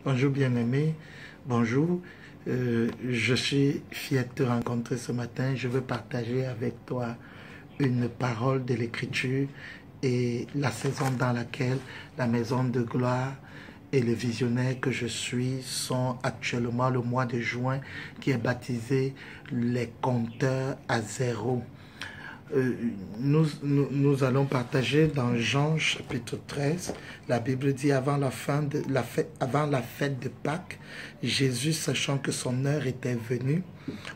Bonjour bien-aimé, bonjour. Je suis fier de te rencontrer ce matin. Je veux partager avec toi une parole de l'Écriture et la saison dans laquelle la maison de gloire et le visionnaire que je suis sont actuellement le mois de juin qui est baptisé les compteurs à zéro. Nous allons partager dans Jean chapitre 13. La Bible dit avant avant la fête de Pâques, Jésus, sachant que son heure était venue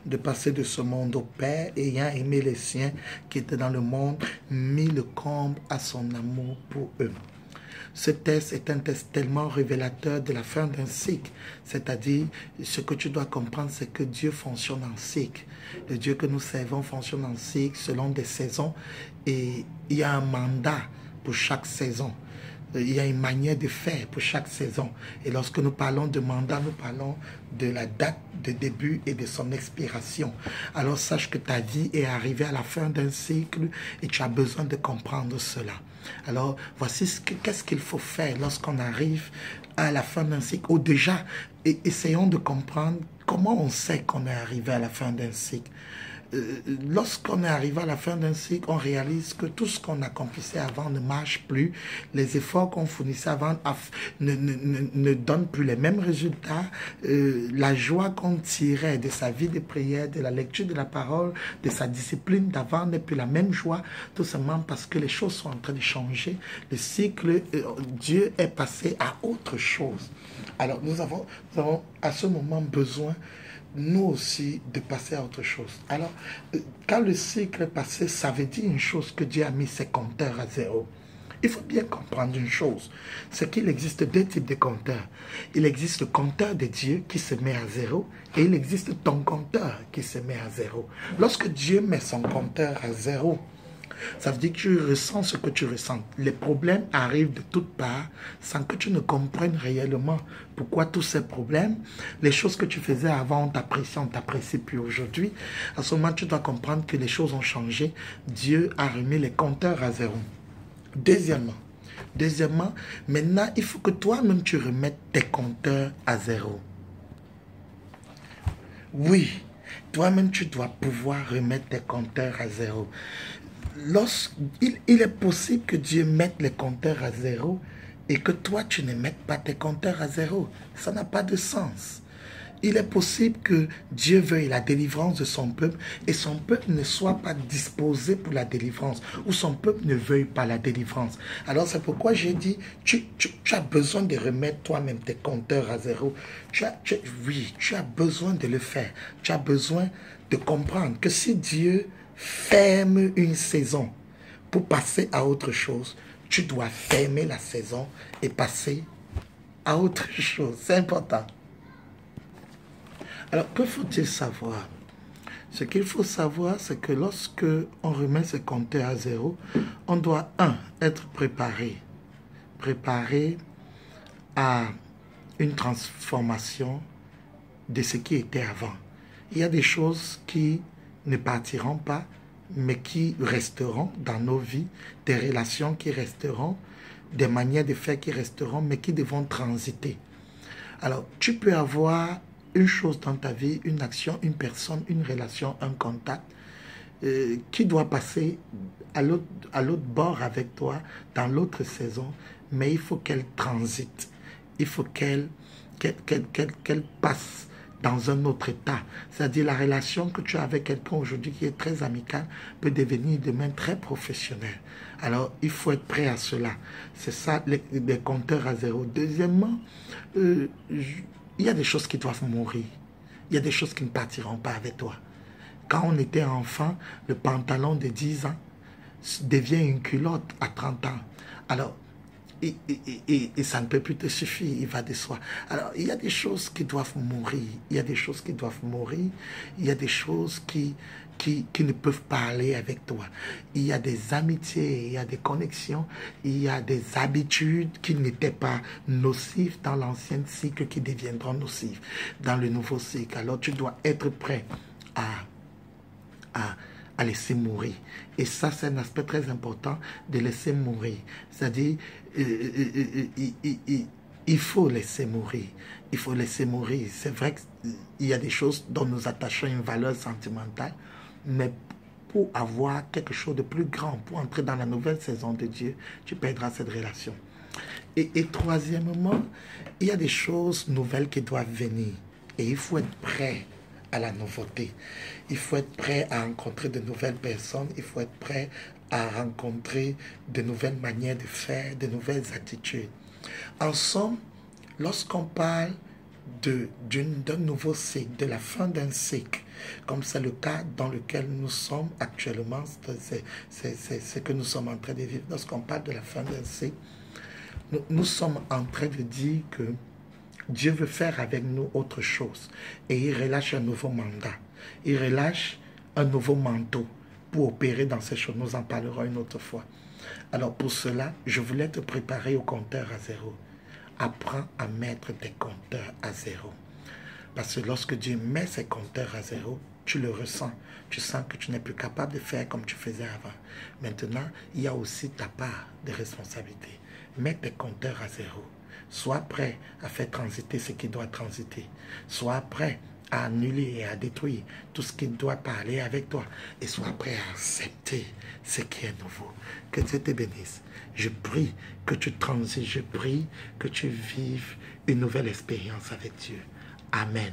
de passer de ce monde au Père, ayant aimé les siens qui étaient dans le monde, mit le comble à son amour pour eux. Ce texte est un texte tellement révélateur de la fin d'un cycle. C'est-à-dire, ce que tu dois comprendre, c'est que Dieu fonctionne en cycle. Le Dieu que nous servons fonctionne en cycle selon des saisons. Et il y a un mandat pour chaque saison. Il y a une manière de faire pour chaque saison. Et lorsque nous parlons de mandat, nous parlons de la date de début et de son expiration. Alors sache que ta vie est arrivée à la fin d'un cycle et tu as besoin de comprendre cela. Alors voici qu'est-ce qu'il faut faire lorsqu'on arrive à la fin d'un cycle. Ou déjà, essayons de comprendre comment on sait qu'on est arrivé à la fin d'un cycle. Lorsqu'on est arrivé à la fin d'un cycle, on réalise que tout ce qu'on accomplissait avant ne marche plus. Les efforts qu'on fournissait avant ne donnent plus les mêmes résultats. La joie qu'on tirait de sa vie de prière, de la lecture de la parole, de sa discipline d'avant n'est plus la même joie, tout simplement parce que les choses sont en train de changer. Le cycle, Dieu est passé à autre chose. Alors nous avons à ce moment besoin nous aussi de passer à autre chose. Alors, quand le cycle est passé, ça veut dire une chose, que Dieu a mis ses compteurs à zéro. Il faut bien comprendre une chose, c'est qu'il existe deux types de compteurs. Il existe le compteur de Dieu qui se met à zéro et il existe ton compteur qui se met à zéro. Lorsque Dieu met son compteur à zéro, ça veut dire que tu ressens ce que tu ressens. Les problèmes arrivent de toutes parts sans que tu ne comprennes réellement pourquoi tous ces problèmes, les choses que tu faisais avant, on t'apprécie plus aujourd'hui. À ce moment, tu dois comprendre que les choses ont changé. Dieu a remis les compteurs à zéro. Deuxièmement, maintenant, il faut que toi-même tu remettes tes compteurs à zéro. Oui, toi-même tu dois pouvoir remettre tes compteurs à zéro. Il est possible que Dieu mette les compteurs à zéro et que toi, tu ne mettes pas tes compteurs à zéro. Ça n'a pas de sens. Il est possible que Dieu veuille la délivrance de son peuple et son peuple ne soit pas disposé pour la délivrance ou son peuple ne veuille pas la délivrance. Alors c'est pourquoi j'ai dit, tu as besoin de remettre toi-même tes compteurs à zéro. Oui, tu as besoin de le faire. Tu as besoin de comprendre que si Dieu ferme une saison pour passer à autre chose, tu dois fermer la saison et passer à autre chose. C'est important. Alors, que faut-il savoir? Ce qu'il faut savoir, c'est que lorsque on remet ce compteur à zéro, on doit, être préparé. Préparé à une transformation de ce qui était avant. Il y a des choses qui ne partiront pas, mais qui resteront dans nos vies, des relations qui resteront, des manières de faire qui resteront, mais qui devront transiter. Alors, tu peux avoir une chose dans ta vie, une action, une personne, une relation, un contact, qui doit passer à l'autre bord avec toi, dans l'autre saison, mais il faut qu'elle transite. Il faut qu'elle passe dans un autre état. C'est-à-dire la relation que tu as avec quelqu'un aujourd'hui qui est très amicale peut devenir demain très professionnelle. Alors, il faut être prêt à cela. C'est ça, les compteurs à zéro. Deuxièmement, il y a des choses qui doivent mourir. Il y a des choses qui ne partiront pas avec toi. Quand on était enfant, le pantalon de 10 ans devient une culotte à 30 ans. Alors, et ça ne peut plus te suffire, il va de soi. Alors, il y a des choses qui doivent mourir. Il y a des choses qui doivent mourir. Il y a des choses qui ne peuvent pas aller avec toi. Il y a des amitiés, il y a des connexions, il y a des habitudes qui n'étaient pas nocives dans l'ancien cycle qui deviendront nocives dans le nouveau cycle. Alors, tu dois être prêt à laisser mourir. Et ça, c'est un aspect très important de laisser mourir. C'est-à-dire, il faut laisser mourir. Il faut laisser mourir. C'est vrai qu'il y a des choses dont nous attachons une valeur sentimentale, mais pour avoir quelque chose de plus grand, pour entrer dans la nouvelle saison de Dieu, tu perdras cette relation. Et troisièmement, il y a des choses nouvelles qui doivent venir. Et il faut être prêt à la nouveauté. Il faut être prêt à rencontrer de nouvelles personnes. Il faut être prêt à rencontrer de nouvelles manières de faire, de nouvelles attitudes. En somme, lorsqu'on parle d'un nouveau cycle, de la fin d'un cycle, comme c'est le cas dans lequel nous sommes actuellement, c'est ce que nous sommes en train de vivre. Lorsqu'on parle de la fin d'un cycle, nous sommes en train de dire que Dieu veut faire avec nous autre chose. Et il relâche un nouveau mandat. Il relâche un nouveau manteau pour opérer dans ces choses. Nous en parlerons une autre fois. Alors pour cela, je voulais te préparer au compteur à zéro. Apprends à mettre tes compteurs à zéro. Parce que lorsque Dieu met ses compteurs à zéro, tu le ressens. Tu sens que tu n'es plus capable de faire comme tu faisais avant. Maintenant, il y a aussi ta part de responsabilité. Mets tes compteurs à zéro. Sois prêt à faire transiter ce qui doit transiter. Sois prêt à annuler et à détruire tout ce qui doit parler avec toi. Et sois prêt à accepter ce qui est nouveau. Que Dieu te bénisse. Je prie que tu transites. Je prie que tu vives une nouvelle expérience avec Dieu. Amen.